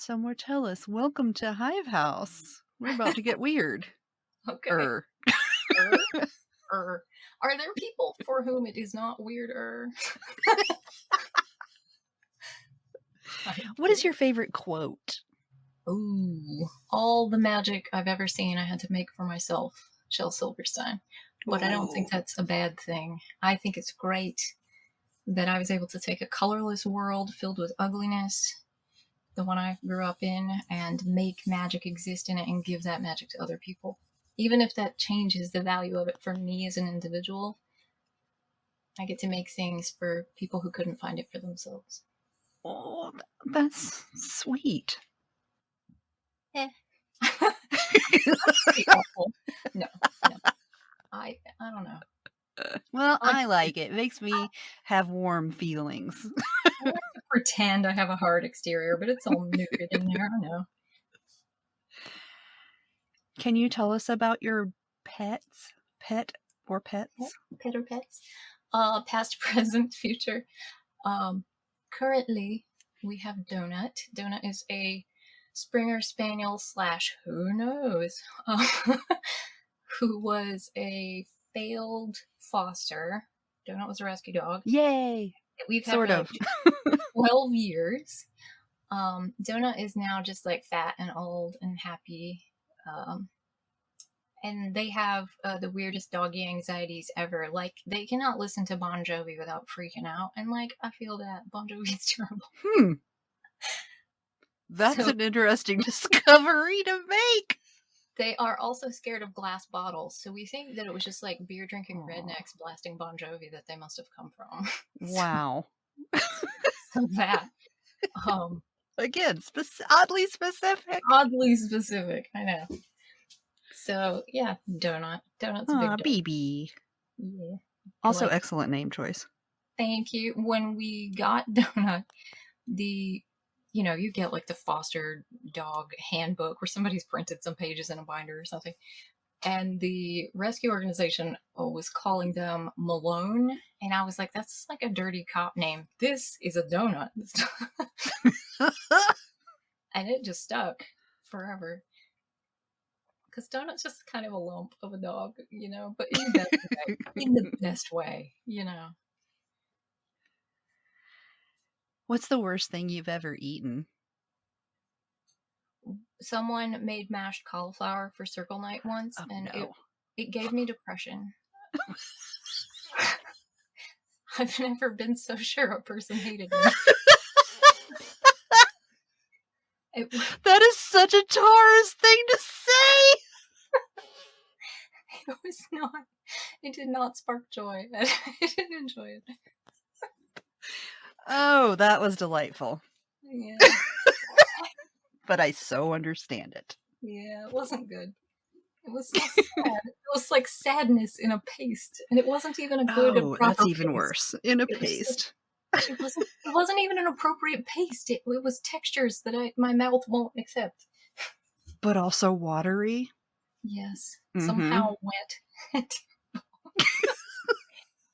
So, Mortellus, welcome to Hive House. We're about to get weird. Okay. Er. Are there people for whom it is not weirder? What is your favorite quote? Ooh, all the magic I've ever seen I had to make for myself, Shel Silverstein. But I don't think that's a bad thing. I think it's great that I was able to take a colorless world filled with ugliness, the one I grew up in, and make magic exist in it and give that magic to other people. Even if that changes the value of it for me as an individual, I get to make things for people who couldn't find it for themselves. Oh, that's sweet. Pretty awful. No. I don't know. Well, I like it. It makes me have warm feelings. I like to pretend I have a hard exterior, but it's all nude in there. I know. Can you tell us about your pets? Pet or pets? Pet or pets? Past, present, future. Currently, we have Donut. Donut is a Springer Spaniel / who knows, who was a failed foster. Donut was a rescue dog. Yay! We've had Sort for of. like 12 years. Donut is now just like fat and old and happy. And they have the weirdest doggy anxieties ever. Like, they cannot listen to Bon Jovi without freaking out. And, like, I feel that Bon Jovi's terrible. That's an interesting discovery to make. They are also scared of glass bottles. So we think that it was just, like, beer-drinking rednecks blasting Bon Jovi that they must have come from. Wow. So that. Again, oddly specific. Oddly specific, I know. So, yeah, Donut. Donut's a big dog. BB. Yeah. Also, excellent name choice. Thank you. When we got Donut, you get like the foster dog handbook where somebody's printed some pages in a binder or something. And the rescue organization was calling them Malone. And I was like, that's like a dirty cop name. This is a Donut. And it just stuck forever. Because Donut's just kind of a lump of a dog, but in the best way, What's the worst thing you've ever eaten? Someone made mashed cauliflower for circle night once, it gave me depression. I've never been so sure a person hated me. That is such a Taurus thing to say! It was not. It did not spark joy. I didn't enjoy it. Oh, that was delightful. Yeah. But I so understand it. Yeah, it wasn't good. It was so sad. It was like sadness in a paste. And it wasn't even a good proper that's even paste. Worse. In a paste. It wasn't even an appropriate paste. It was textures that my mouth won't accept. But also watery? Yes. Mm-hmm. Somehow wet.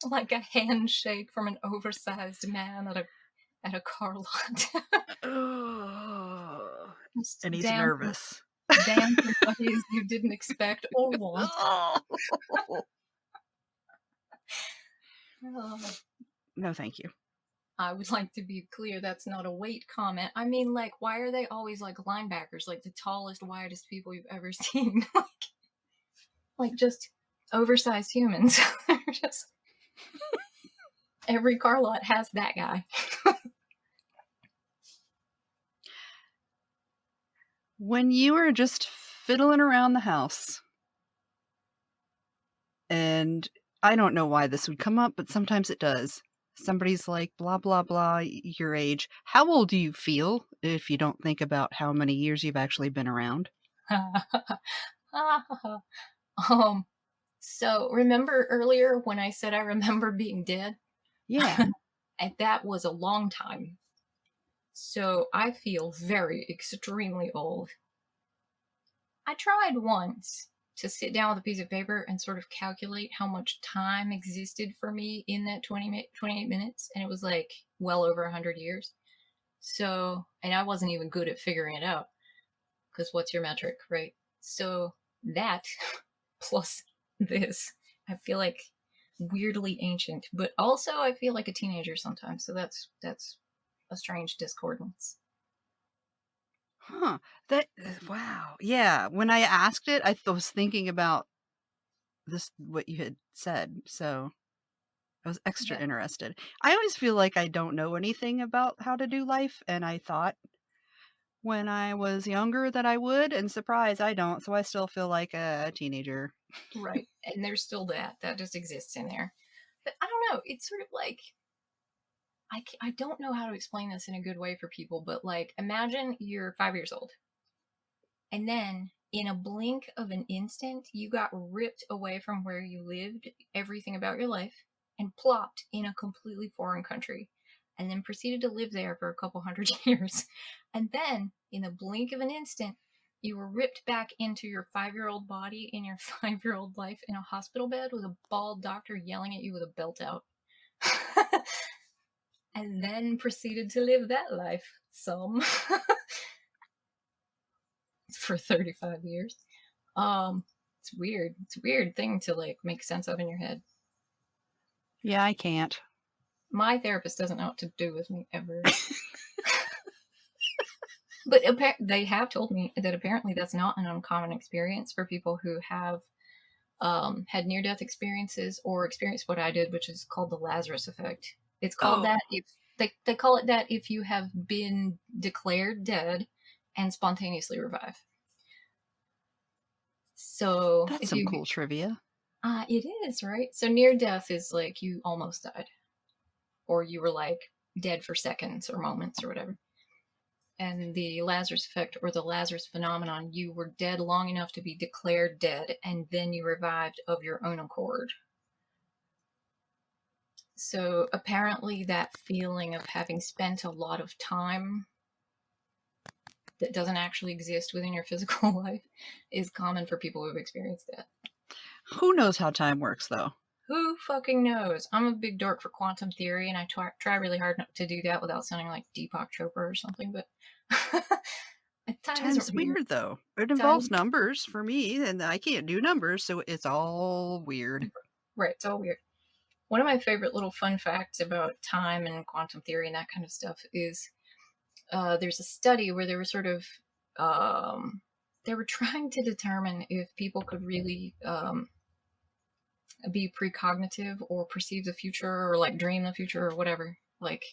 Like a handshake from an oversized man at a car lot. And he's nervous. Damn buddies you didn't expect or want. No, thank you. I would like to be clear that's not a weight comment. I mean, like, why are they always like linebackers, like the tallest, widest people you've ever seen? like just oversized humans. Just every car lot has that guy. When you were just fiddling around the house, and I don't know why this would come up, but sometimes it does. Somebody's like, blah, blah, blah, your age. How old do you feel if you don't think about how many years you've actually been around? So remember earlier when I said I remember being dead? Yeah. And that was a long time. So I feel extremely old. I tried once to sit down with a piece of paper and sort of calculate how much time existed for me in that 28 minutes. And it was like well over 100 years. So, and I wasn't even good at figuring it out because what's your metric, right? So that plus this, I feel like weirdly ancient, but also I feel like a teenager sometimes. So that's a strange discordance. Huh. That wow. Yeah. When I asked it, was thinking about this what you had said. So I was extra Yeah, interested. I always feel like I don't know anything about how to do life, and I thought when I was younger that I would, and surprise, I don't. So I still feel like a teenager. right. And there's still that just exists in there. But I don't know. It's sort of like I don't know how to explain this in a good way for people, but like imagine you're 5 years old and then in a blink of an instant, you got ripped away from where you lived, everything about your life, and plopped in a completely foreign country, and then proceeded to live there for a couple hundred years. And then, in a blink of an instant, you were ripped back into your 5-year-old body in your 5-year-old life in a hospital bed with a bald doctor yelling at you with a belt out. And then proceeded to live that life some for 35 years. It's weird. It's a weird thing to like make sense of in your head. Yeah, I can't. My therapist doesn't know what to do with me ever. But they have told me that apparently that's not an uncommon experience for people who have had near-death experiences or experienced what I did, which is called the Lazarus effect. It's called Oh, that if they call it that if you have been declared dead and spontaneously revive. So that's if some you cool trivia. it is, right? So near death is like you almost died, or you were like dead for seconds or moments or whatever. And the Lazarus effect or the Lazarus phenomenon, you were dead long enough to be declared dead, and then you revived of your own accord. So apparently, that feeling of having spent a lot of time that doesn't actually exist within your physical life is common for people who've experienced that. Who knows how time works, though? Who fucking knows? I'm a big dork for quantum theory, and I try really hard not to do that without sounding like Deepak Chopra or something, but time is Time's weird. weird, though. It Time, involves numbers for me, and I can't do numbers, so it's all weird. right, it's all weird. One of my favorite little fun facts about time and quantum theory and that kind of stuff is there's a study where they were sort of they were trying to determine if people could really be precognitive or perceive the future or like dream the future or whatever, like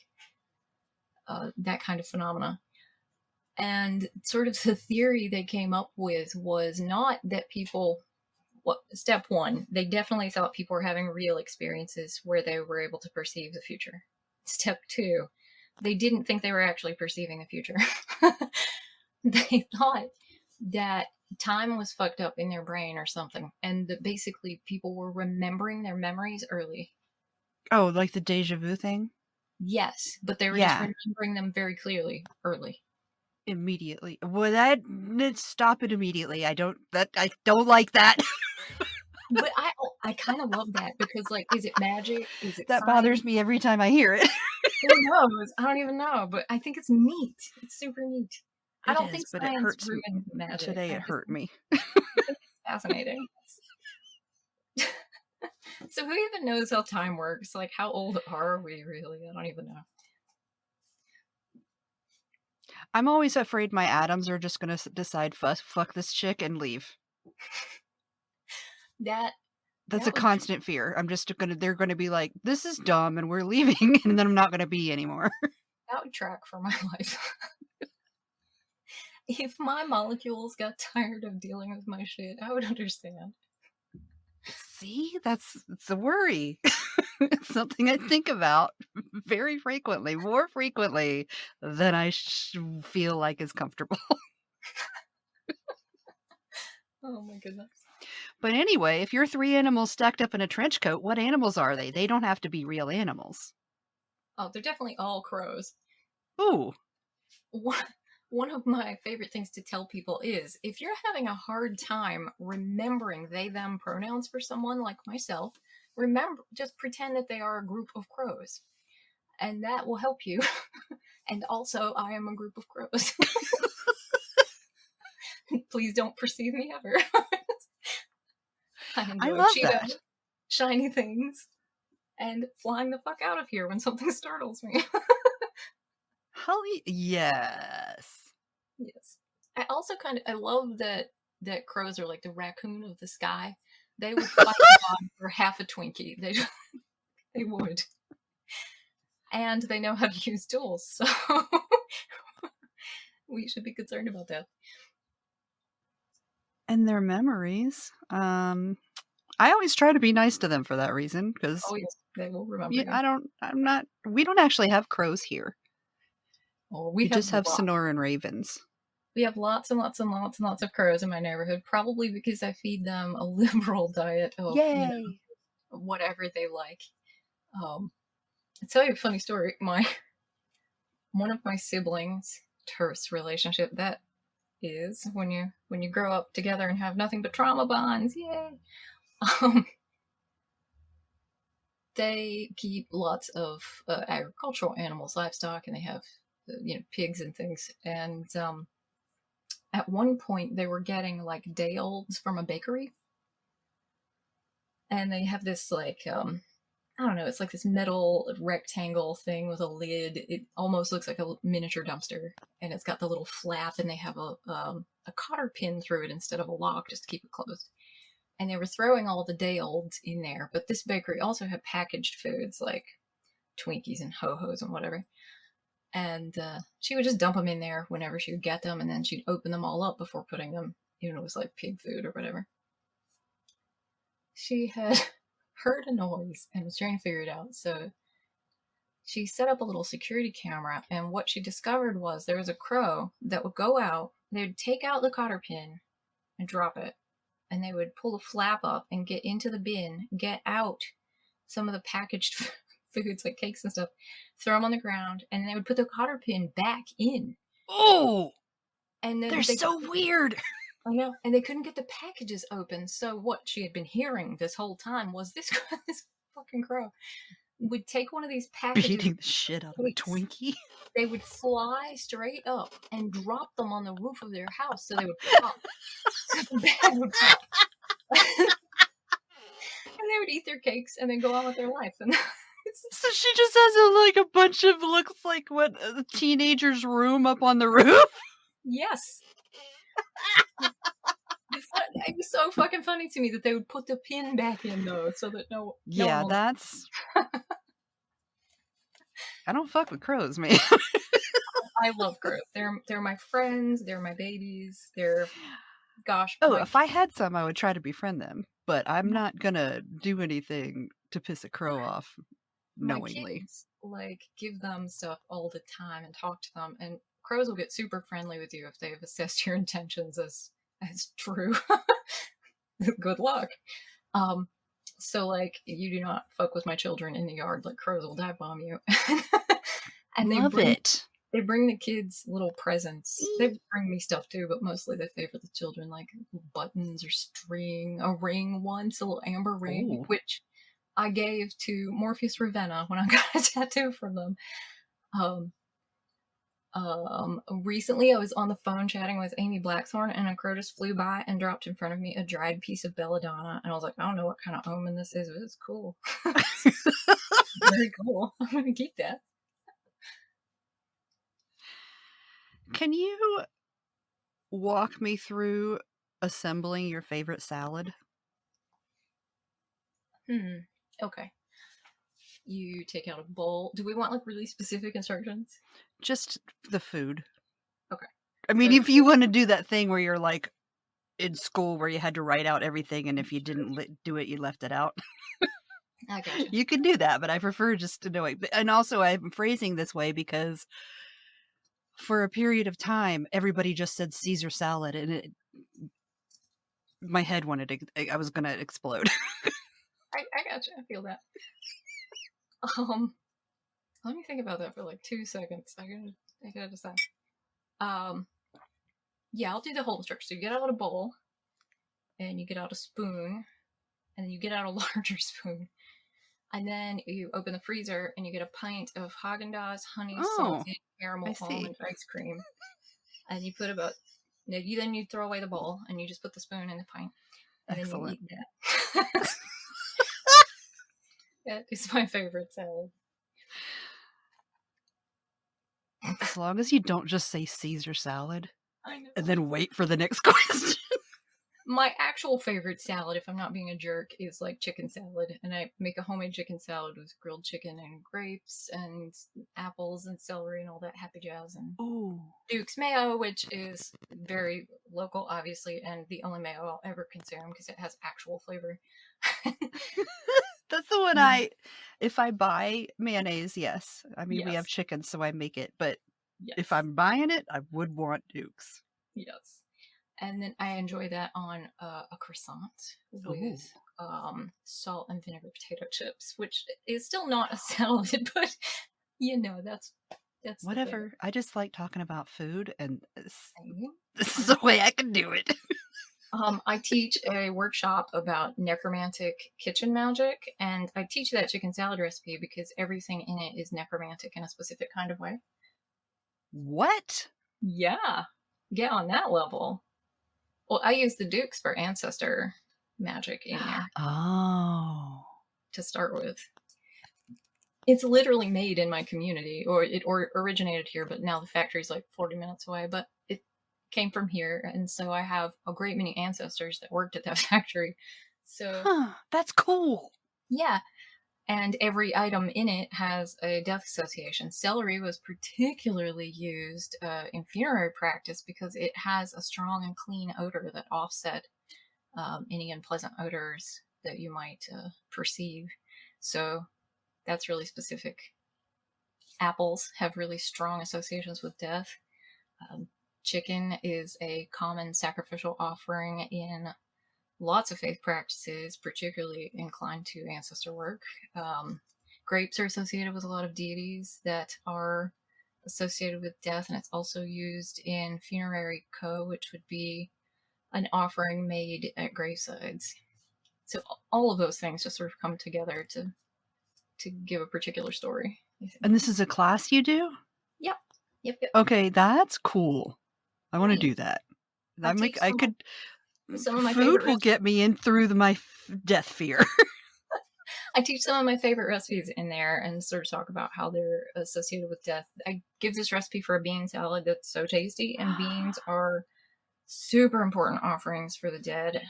that kind of phenomena. And sort of the theory they came up with was not that people, well, step one, they definitely thought people were having real experiences where they were able to perceive the future. Step two, they didn't think they were actually perceiving the future. They thought that time was fucked up in their brain or something, and that basically people were remembering their memories early. Oh, like the deja vu thing? Yes, but they were just Yeah, remembering them very clearly early. immediately. Well, stop it immediately. I don't like that. But I kind of love that because like, is it magic? Is it That science? bothers me every time I hear it. Who knows? I don't even know, but I think it's neat. It's super neat. I It don't is, think but it science hurts. ruins magic. Today I it just hurt me. think it's fascinating. So who even knows how time works? Like, how old are we really? I don't even know. I'm always afraid my atoms are just going to decide, fuck this chick and leave. That That's a that would constant fear. They're going to be like, this is dumb and we're leaving. And then I'm not going to be anymore. that would track for my life. If my molecules got tired of dealing with my shit, I would understand. See, it's a worry. It's something I think about very frequently, more frequently than I feel like is comfortable. Oh my goodness. But anyway, if you're three animals stacked up in a trench coat, what animals are they? They don't have to be real animals. Oh, they're definitely all crows. Ooh, One of my favorite things to tell people is if you're having a hard time remembering they them pronouns for someone like myself, remember just pretend that they are a group of crows. and that will help you. And also, I am a group of crows. Please don't perceive me ever. I I enjoy love that. Cheetos, shiny things, and flying the fuck out of here when something startles me. Yes. Yes. I also I love that crows are like the raccoon of the sky. They would fight God for half a Twinkie. They would. And they know how to use tools, so we should be concerned about that. And their memories. I always try to be nice to them for that reason, because Oh yes, they will remember you. we don't actually have crows here. Oh, We just have Sonoran ravens. We have lots and lots and lots and lots of crows in my neighborhood, probably because I feed them a liberal diet of, Yay! whatever they like. I'll tell you a funny story. One of my siblings, terse relationship that is when you grow up together and have nothing but trauma bonds. Yay! They keep lots of agricultural animals, livestock, and they have pigs and things. And at one point, they were getting like day olds from a bakery, and they have this like I don't know, it's like this metal rectangle thing with a lid. It almost looks like a miniature dumpster, and it's got the little flap, and they have a cotter pin through it instead of a lock just to keep it closed. And they were throwing all the day olds in there, but this bakery also had packaged foods like Twinkies and Ho-Hos and whatever. And she would just dump them in there whenever she would get them, and then she'd open them all up before putting them, it was like pig food or whatever. She had heard a noise and was trying to figure it out, so she set up a little security camera, and what she discovered was there was a crow that would go out, they would take out the cotter pin and drop it, and they would pull the flap up and get into the bin, get out some of the packaged foods like cakes and stuff, throw them on the ground, and then they would put the cotter pin back in. Oh! And then they're so weird! I know. And they couldn't get the packages open, so what she had been hearing this whole time was this fucking crow would take one of these packages, beating the shit out of a Twinkie. They would fly straight up and drop them on the roof of their house, so they would pop. The bag would pop. And they would eat their cakes and then go on with their life. And so she just has a bunch of, looks like what, a teenager's room up on the roof? Yes. It was so fucking funny to me that they would put the pin back in though, so that no one that's I don't fuck with crows, man. I love crows. They're my friends, they're my babies, gosh. If I had some, I would try to befriend them, but I'm not gonna do anything to piss a crow off knowingly. My kids, give them stuff all the time and talk to them, and crows will get super friendly with you if they've assessed your intentions as true. Good luck. So you do not fuck with my children in the yard, crows will dive bomb you. And they bring the kids little presents. They bring me stuff too, but mostly they favor the children, like buttons or string, a ring once, a little amber ring, which I gave to Morpheus Ravenna when I got a tattoo from them. Recently I was on the phone chatting with Amy Blackthorne, and a crow just flew by and dropped in front of me a dried piece of belladonna, and I was like, I don't know what kind of omen this is, but it's cool. Very cool. I'm gonna keep that. Can you walk me through assembling your favorite salad? Okay. You take out a bowl. Do we want really specific instructions? Just the food. Okay. I mean, if you want to do that thing where you're in school where you had to write out everything, and if you didn't do it, you left it out. I gotcha. You can do that, but I prefer just to know it. And also, I'm phrasing this way because for a period of time, everybody just said Caesar salad, and my head I was going to explode. I gotcha. I feel that. Let me think about that for 2 seconds. I gotta decide. Yeah, I'll do the whole instruction. So you get out a bowl, and you get out a spoon, and then you get out a larger spoon, And then you open the freezer and you get a pint of Haagen-Dazs honey Oh, salted I caramel see. almond ice cream. And you put about, then you throw away the bowl and you just put the spoon in the pint. And then you Excellent. eat that. That is my favorite salad. As long as you don't just say Caesar salad I know. and then wait for the next question. My actual favorite salad, if I'm not being a jerk, is like chicken salad. And I make a homemade chicken salad with grilled chicken and grapes and apples and celery and all that happy jazz. And Ooh. Duke's mayo, which is very local, obviously, and the only mayo I'll ever consume because it has actual flavor. That's the one if I buy mayonnaise, yes. I mean, we have Yes. chicken, so I make it. But Yes. if I'm buying it, I would want Duke's. Yes. And then I enjoy that on a croissant with salt and vinegar potato chips, which is still not a salad, but that's Whatever. I just like talking about food, and this the thing. is the way I can do it. I teach a workshop about necromantic kitchen magic, and I teach that chicken salad recipe because everything in it is necromantic in a specific kind of way. What? Yeah. Yeah, on that level. Well, I use the Dukes for ancestor magic in there. Oh. To start with. It's literally made in my community, or it originated here, but now the factory's like 40 minutes away, but it came from here, and so I have a great many ancestors that worked at that factory. So that's cool. Yeah. And every item in it has a death association. Celery was particularly used in funerary practice because it has a strong and clean odor that offset any unpleasant odors that you might perceive. So that's really specific. Apples have really strong associations with death. Chicken is a common sacrificial offering in lots of faith practices, particularly inclined to ancestor work. Grapes are associated with a lot of deities that are associated with death, and it's also used in funerary which would be an offering made at gravesides. So all of those things just sort of come together to give a particular story. And this is a class you do? Yep. Okay, that's cool. I want to do that. Some of my food will get me in through my death fear. I teach some of my favorite recipes in there and sort of talk about how they're associated with death. I give this recipe for a bean salad that's so tasty, and beans are super important offerings for the dead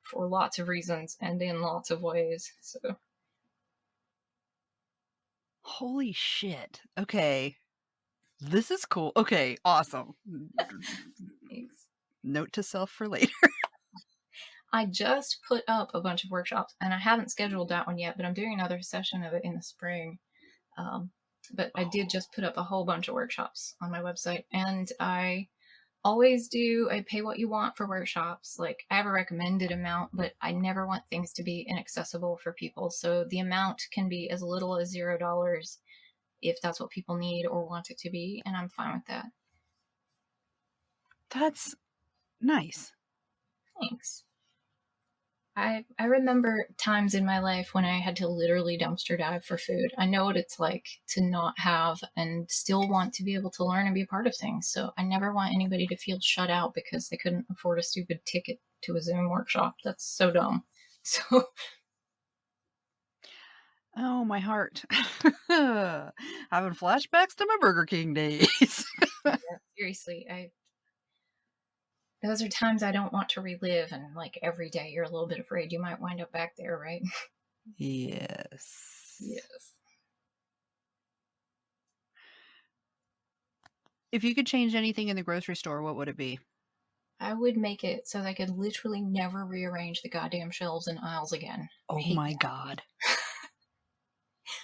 for lots of reasons and in lots of ways. So, holy shit. Okay. This is cool. Okay, awesome. Thanks. Note to self for later. I just put up a bunch of workshops, and I haven't scheduled that one yet, but I'm doing another session of it in the spring. But I did just put up a whole bunch of workshops on my website, and I always do a pay what you want for workshops. Like, I have a recommended amount, but I never want things to be inaccessible for people. So the amount can be as little as $0 if that's what people need or want it to be, and I'm fine with that. That's nice. Thanks. I remember times in my life when I had to literally dumpster dive for food. I know what it's like to not have and still want to be able to learn and be a part of things. So I never want anybody to feel shut out because they couldn't afford a stupid ticket to a Zoom workshop. That's so dumb. So. Oh, my heart. Having flashbacks to my Burger King days. Yeah, seriously, those are times I don't want to relive, and like every day you're a little bit afraid you might wind up back there, right? Yes. Yes. If you could change anything in the grocery store, what would it be? I would make it so that I could literally never rearrange the goddamn shelves and aisles again. Oh my God.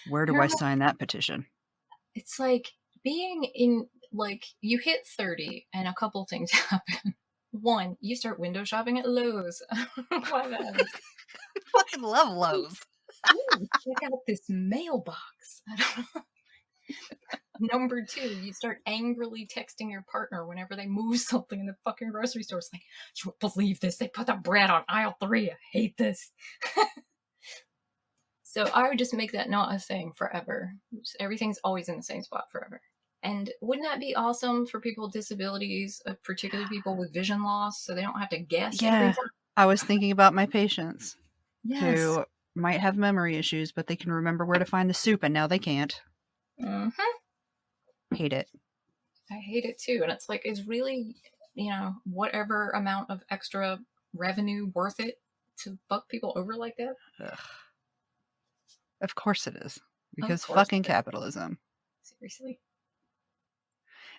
Where do I sign that petition? It's like being in, like, you hit 30 and a couple things happen. One, you start window shopping at Lowe's. I don't know why that is. I fucking love Lowe's. Ooh, check out this mailbox. I don't know. Number 2, you start angrily texting your partner whenever they move something in the fucking grocery store. It's like, you won't believe this. They put the bread on aisle 3. I hate this. So I would just make that not a thing forever. Everything's always in the same spot forever. And wouldn't that be awesome for people with disabilities, particularly people with vision loss, so they don't have to guess every Yeah. time? I was thinking about my patients Yes. who might have memory issues, but they can remember where to find the soup, and now they can't. Hmm. Hate it. I hate it too. And it's like, is really, whatever amount of extra revenue worth it to fuck people over like that? Ugh. Of course it is. Of Because course. fucking capitalism. Seriously.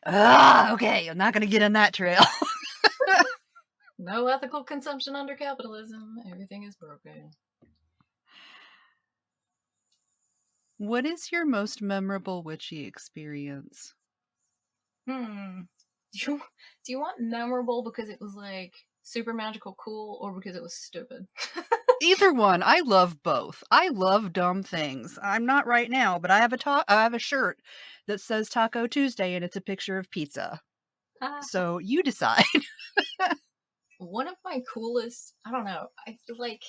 Okay, I'm not going to get on that trail. No ethical consumption under capitalism. Everything is broken. What is your most memorable witchy experience? Do you want memorable because it was like super magical cool, or because it was stupid? Either one. I love both. I love dumb things. I'm not right now, but I have a shirt that says Taco Tuesday, and it's a picture of pizza. So you decide. One of my coolest, I don't know, I feel like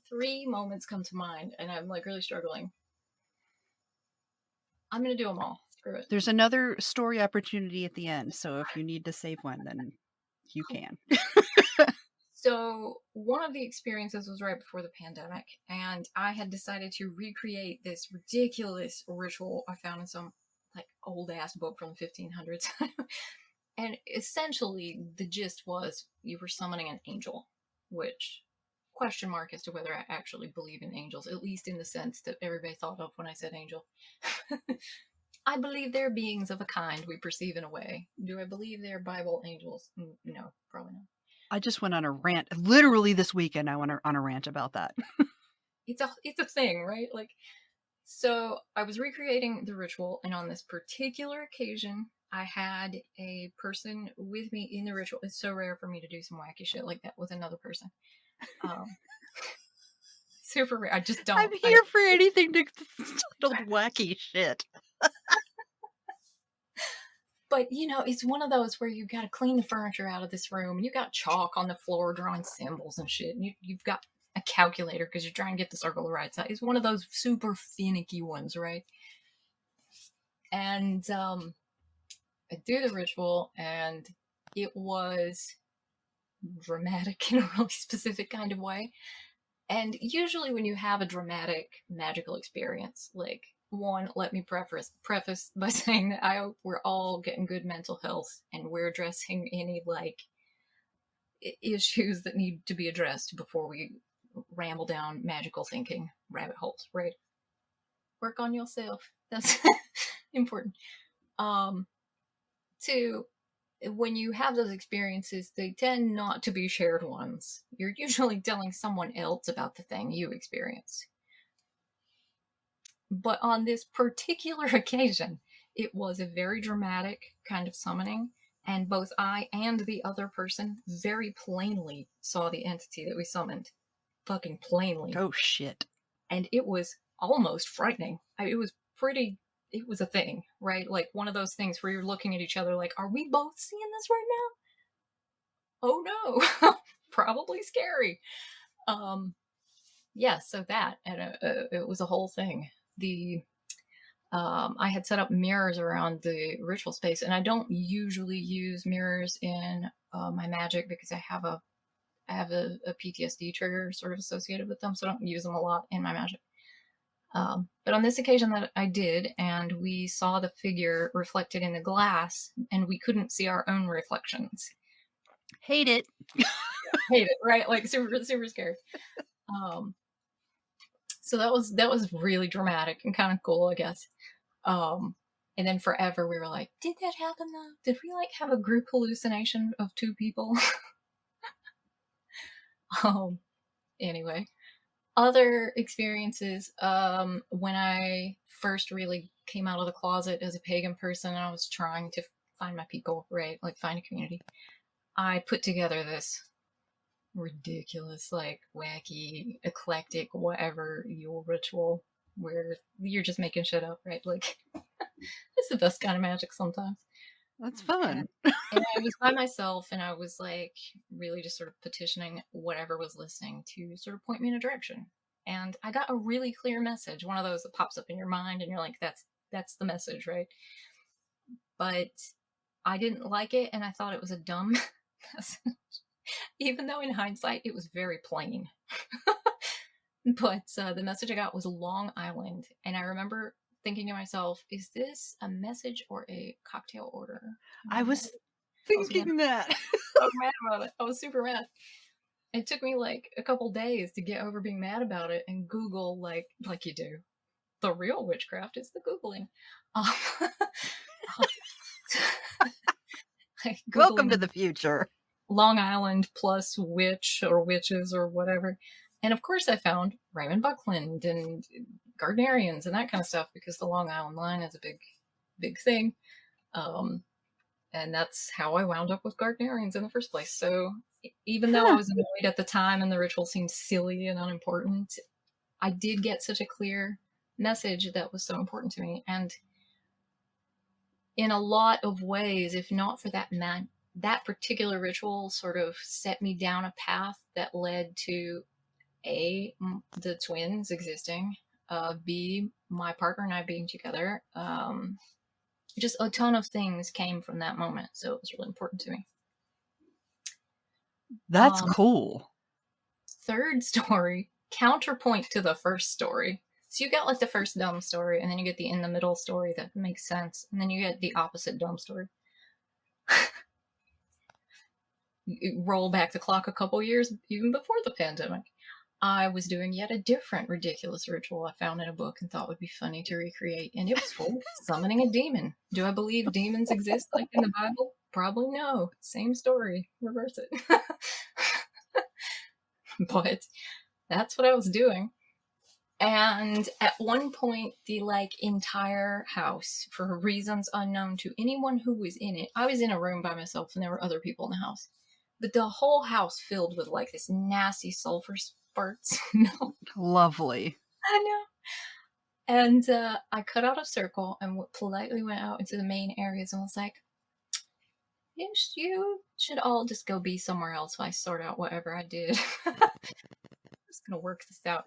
3 moments come to mind, and I'm like really struggling. I'm gonna do them all. Screw it. There's another story opportunity at the end, so if you need to save one, then you can. So one of the experiences was right before the pandemic, and I had decided to recreate this ridiculous ritual I found in some like old ass book from the 1500s. And essentially the gist was you were summoning an angel, which question mark as to whether I actually believe in angels, at least in the sense that everybody thought of when I said angel. I believe they're beings of a kind we perceive in a way. Do I believe they're Bible angels? No, probably not. I just went on a rant. Literally this weekend, I went on a rant about that. It's a thing, right? Like, so I was recreating the ritual, and on this particular occasion, I had a person with me in the ritual. It's so rare for me to do some wacky shit like that with another person. Super rare. I just don't. I'm here for anything titled wacky shit. But, it's one of those where you got to clean the furniture out of this room, and you got chalk on the floor drawing symbols and shit. And you've got a calculator because you're trying to get the circle the right size. It's one of those super finicky ones, right? And I do the ritual, and it was dramatic in a really specific kind of way. And usually when you have a dramatic magical experience, like, one, let me preface by saying that we're all getting good mental health, and we're addressing any like issues that need to be addressed before we ramble down magical thinking rabbit holes, right? Work on yourself. That's important. Two, when you have those experiences, they tend not to be shared ones. You're usually telling someone else about the thing you experienced. But on this particular occasion, it was a very dramatic kind of summoning, and both I and the other person very plainly saw the entity that we summoned. Fucking plainly. Oh, shit. And it was almost frightening. It was a thing, right? Like one of those things where you're looking at each other like, are we both seeing this right now? Oh no. Probably scary. Yeah, so that, and it was a whole thing. I had set up mirrors around the ritual space, and I don't usually use mirrors in my magic because I have a PTSD trigger sort of associated with them, so I don't use them a lot in my magic. But on this occasion that I did, and we saw the figure reflected in the glass, and we couldn't see our own reflections. Hate it. Hate it, right? Like super, super scary. So that was really dramatic and kind of cool, I guess. And then forever we were like, did that happen though? Did we like have a group hallucination of 2 people? Anyway, other experiences. When I first really came out of the closet as a pagan person, and I was trying to find my people, right? Like find a community. I put together this ridiculous, like wacky, eclectic, whatever your ritual where you're just making shit up, right? Like it's the best kind of magic sometimes. That's fun. And I was by myself, and I was like really just sort of petitioning whatever was listening to sort of point me in a direction. and I got a really clear message, one of those that pops up in your mind and you're like, that's the message, right? But I didn't like it, and I thought it was a dumb message, even though in hindsight it was very plain. But the message I got was Long Island, and I remember thinking to myself, is this a message or a cocktail order? I was mad. thinking that. I was mad about it. I was super mad. It took me like a couple days to get over being mad about it and Google, like you do. The real witchcraft is the Googling. Welcome to the future. Long Island plus witch or witches or whatever. And of course I found Raymond Buckland and Gardnerians and that kind of stuff, because the Long Island line is a big thing. And that's how I wound up with Gardnerians in the first place. So even though I was annoyed at the time and the ritual seemed silly and unimportant, I did get such a clear message that was so important to me. And in a lot of ways, if not for that particular ritual sort of set me down a path that led to A, the twins existing, B, my partner and I being together. Just a ton of things came from that moment, so it was really important to me. That's cool. Third story, counterpoint to the first story. So you get like the first dumb story, and then you get the in the middle story that makes sense, and then you get the opposite dumb story. You roll back the clock a couple years, even before the pandemic. I was doing yet a different ridiculous ritual I found in a book and thought would be funny to recreate, and it was full summoning a demon. Do I believe demons exist like in the Bible? Probably no. Same story. Reverse it. But that's what I was doing. And at one point, the entire house, for reasons unknown to anyone who was in it, I was in a room by myself and there were other people in the house, but the whole house filled with this nasty sulfur sparks. No. Lovely. I know. And I cut out a circle and politely went out into the main areas and was like, you should all just go be somewhere else while I sort out whatever I did. I'm just going to work this out.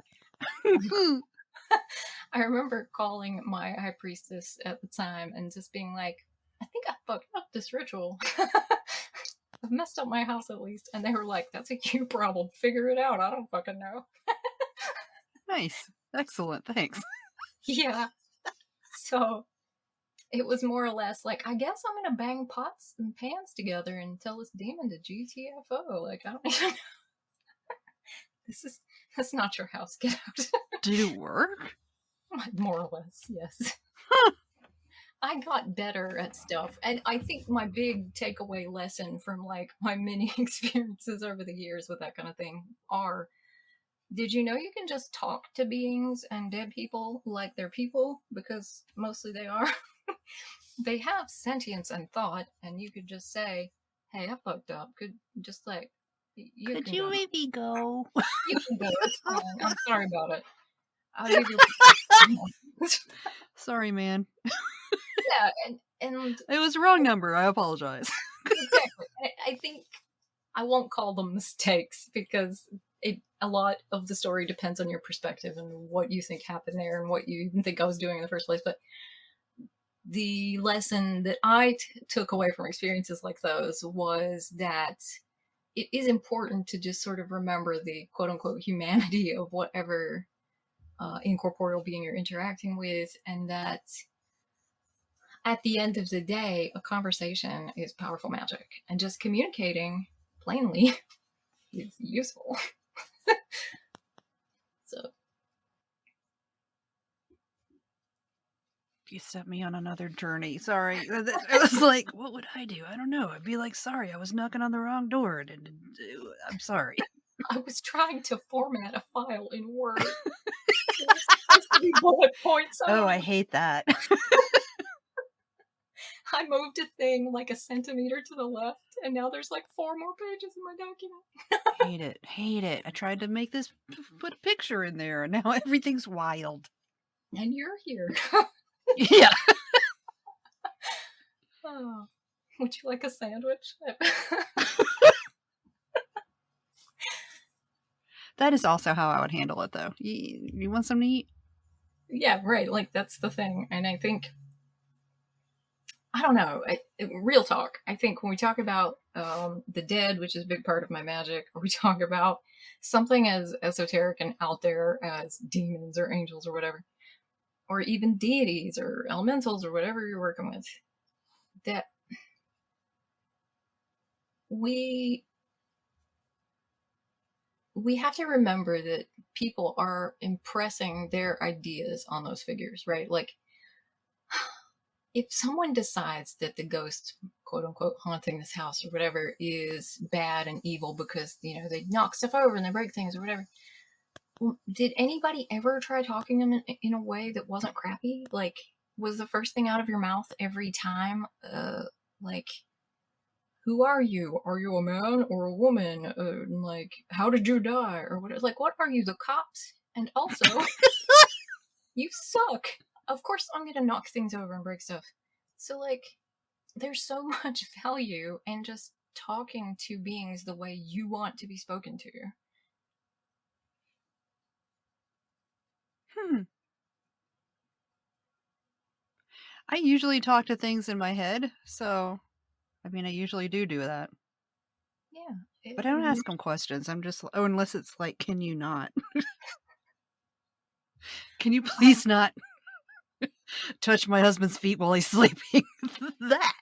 I remember calling my high priestess at the time and just being like, I think I fucked up this ritual. I've messed up my house at least. And they were like, that's a you problem. Figure it out. I don't fucking know. Nice. Excellent. Thanks. Yeah. So it was more or less like, I guess I'm going to bang pots and pans together and tell this demon to GTFO. I don't even know. That's not your house. Get out. Did it work? More or less, yes. Huh. I got better at stuff. And I think my big takeaway lesson from my many experiences over the years with that kind of thing are, did you know you can just talk to beings and dead people like they're people? Because mostly they are. They have sentience and thought, and you could just say, hey, I fucked up. Could just Could you maybe go? You can go. It's fine. I'm sorry about it. I'll give you. Sorry, man. Yeah, and it was the wrong number. I apologize. Exactly. I think I won't call them mistakes because a lot of the story depends on your perspective and what you think happened there and what you even think I was doing in the first place. But the lesson that I took away from experiences like those was that it is important to just sort of remember the quote-unquote humanity of whatever incorporeal being you're interacting with, and that at the end of the day, a conversation is powerful magic, and just communicating plainly is useful. So you set me on another journey. Sorry. I was like, what would I do? I don't know. I'd be like, sorry, I was knocking on the wrong door. I'm sorry. I was trying to format a file in Word. Supposed to be bullet points. Oh, I hate that. I moved a thing a centimeter to the left, and now there's 4 more pages in my document. Hate it. I tried to make this, put a picture in there, and now everything's wild. And you're here. Yeah. Oh, would you like a sandwich? That is also how I would handle it, though. You want something to eat? Yeah, right. Like, that's the thing. And I think, I don't know, real talk. I think when we talk about the dead, which is a big part of my magic, or we talk about something as esoteric and out there as demons or angels or whatever, or even deities or elementals or whatever you're working with, that we have to remember that people are impressing their ideas on those figures, right? Like, if someone decides that the ghost, quote unquote, haunting this house or whatever is bad and evil because, they knock stuff over and they break things or whatever, did anybody ever try talking to them in a way that wasn't crappy? Like, was the first thing out of your mouth every time, like, who are you? Are you a man or a woman? Like, how did you die? Or what? Like, what are you, the cops? And also, you suck. Of course, I'm gonna knock things over and break stuff. So, like, there's so much value in just talking to beings the way you want to be spoken to. I usually talk to things in my head, so I mean, I usually do that. Yeah. But I don't ask them questions. I'm just, oh, unless it's like, can you not? Can you please not touch my husband's feet while he's sleeping? That.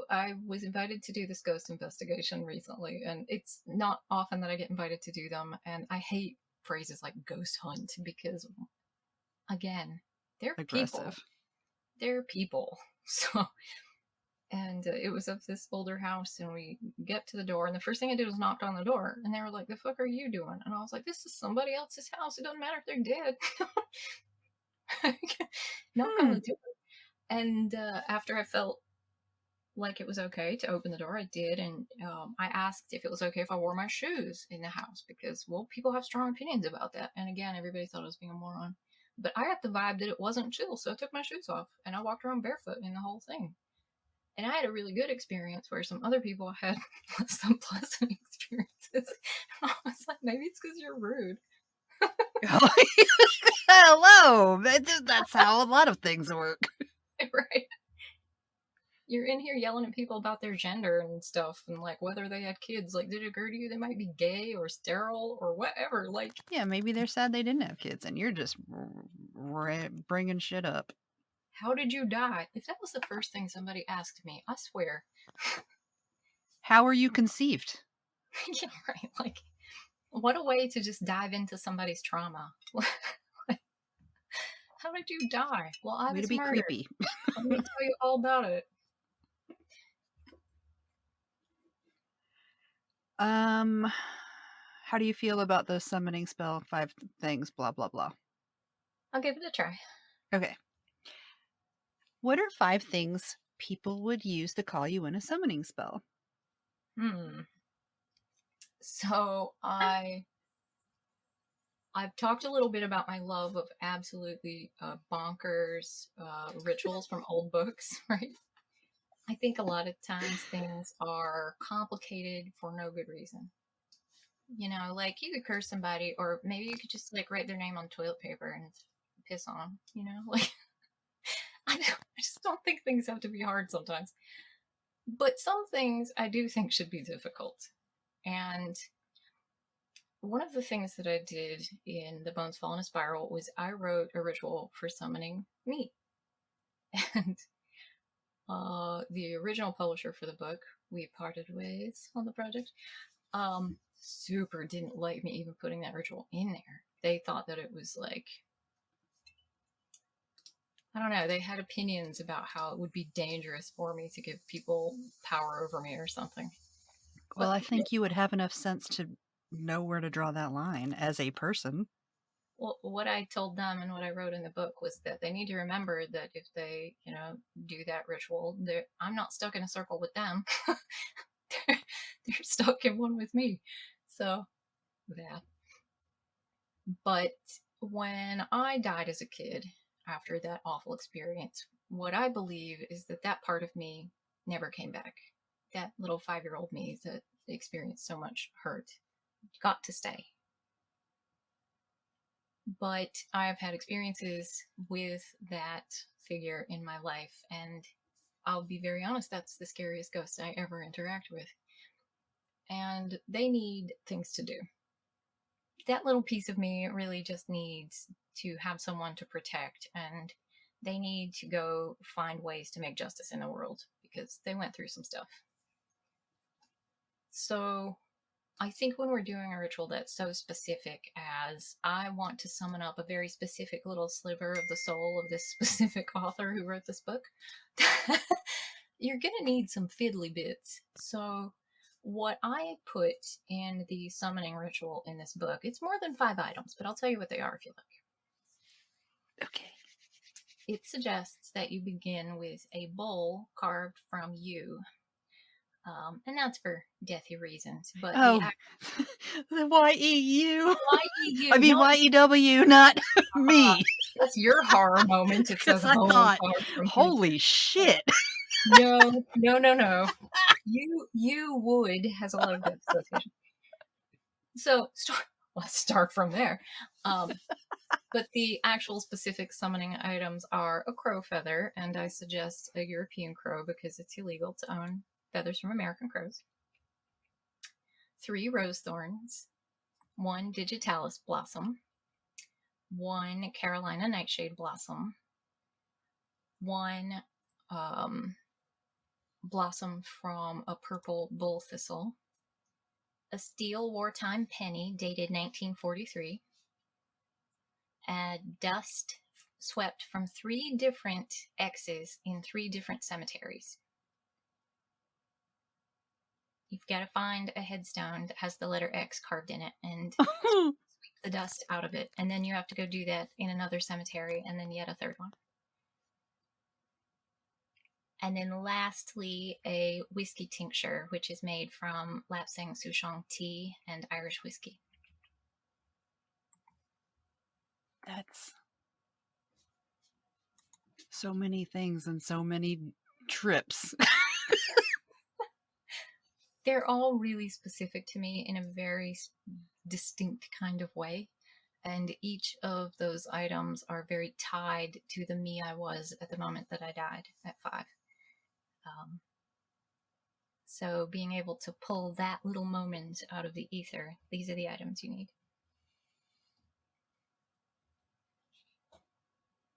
I was invited to do this ghost investigation recently, and it's not often that I get invited to do them. And I hate phrases like ghost hunt because, again, they're people. Aggressive. They're people. So, and it was of this older house, and we get to the door, and the first thing I did was knocked on the door, and they were like, "The fuck are you doing?" And I was like, "This is somebody else's house. It doesn't matter if they're dead." Knock on the door. And after I felt like it was okay to open the door, I did, and I asked if it was okay if I wore my shoes in the house because, well, people have strong opinions about that. And again, everybody thought I was being a moron, but I got the vibe that it wasn't chill, so I took my shoes off and I walked around barefoot in the whole thing. And I had a really good experience where some other people had less than pleasant experiences. I was like, maybe it's because you're rude. Hello. That's how a lot of things work. Right. You're in here yelling at people about their gender and stuff, and like whether they had kids. Like, did it occur to you they might be gay or sterile or whatever? Like, yeah, maybe they're sad they didn't have kids, and you're just bringing shit up. How did you die? If that was the first thing somebody asked me, I swear. How were you conceived? Yeah, right. Like, what a way to just dive into somebody's trauma. How did you die? Well, I was murdered. Creepy. Let me tell you all about it. How do you feel about the summoning spell, 5 things, blah, blah, blah? I'll give it a try. Okay. What are 5 things people would use to call you in a summoning spell? So I've talked a little bit about my love of absolutely bonkers rituals from old books, right? I think a lot of times things are complicated for no good reason. Like you could curse somebody, or maybe you could just like write their name on toilet paper and piss on them, like I just don't think things have to be hard sometimes. But some things I do think should be difficult. And one of the things that I did in The Bones Fall in a Spiral was I wrote a ritual for summoning me. And the original publisher for the book, we parted ways on the project, super didn't like me even putting that ritual in there. They thought that it was like, I don't know, they had opinions about how it would be dangerous for me to give people power over me or something. Well, I think you would have enough sense to know where to draw that line as a person. Well, what I told them and what I wrote in the book was that they need to remember that if they, do that ritual, I'm not stuck in a circle with them. they're stuck in one with me. So, that. But when I died as a kid after that awful experience, what I believe is that part of me never came back. That little 5-year-old me that experienced so much hurt got to stay. But I've had experiences with that figure in my life, and I'll be very honest, that's the scariest ghost I ever interact with. And they need things to do. That little piece of me really just needs to have someone to protect, and they need to go find ways to make justice in the world because they went through some stuff. So I think when we're doing a ritual that's so specific as I want to summon up a very specific little sliver of the soul of this specific author who wrote this book, you're going to need some fiddly bits. So what I put in the summoning ritual in this book, it's more than 5 items, but I'll tell you what they are if you like. Okay. It suggests that you begin with a bowl carved from you. And that's for deathy reasons. But the Y-E-U. Y-E-U, I mean Y-E-W, not me. That's your horror moment. It says I bowl thought, carved from holy shit. No. You wood has a lot of good association. So let's start from there. But the actual specific summoning items are a crow feather, and I suggest a European crow because it's illegal to own feathers from American crows. 3 rose thorns, 1 digitalis blossom, 1 Carolina nightshade blossom, 1 blossom from a purple bull thistle, a steel wartime penny dated 1943, dust swept from 3 different X's in 3 different cemeteries. You've got to find a headstone that has the letter X carved in it and sweep the dust out of it. And then you have to go do that in another cemetery and then yet a 3rd one. And then lastly, a whiskey tincture, which is made from Lapsang Souchong tea and Irish whiskey. That's so many things and so many trips. They're all really specific to me in a very distinct kind of way. And each of those items are very tied to the me I was at the moment that I died at 5. So being able to pull that little moment out of the ether, these are the items you need.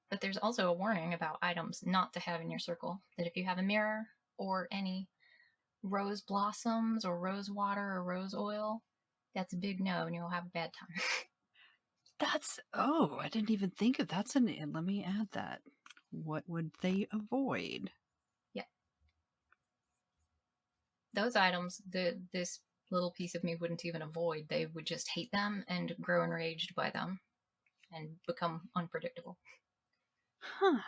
But there's also a warning about items not to have in your circle, that if you have a mirror or any rose blossoms or rose water or rose oil, that's a big no and you'll have a bad time. I didn't even think of that's let me add that. What would they avoid? Yeah. Those items, this little piece of me wouldn't even avoid. They would just hate them and grow enraged by them and become unpredictable. Huh.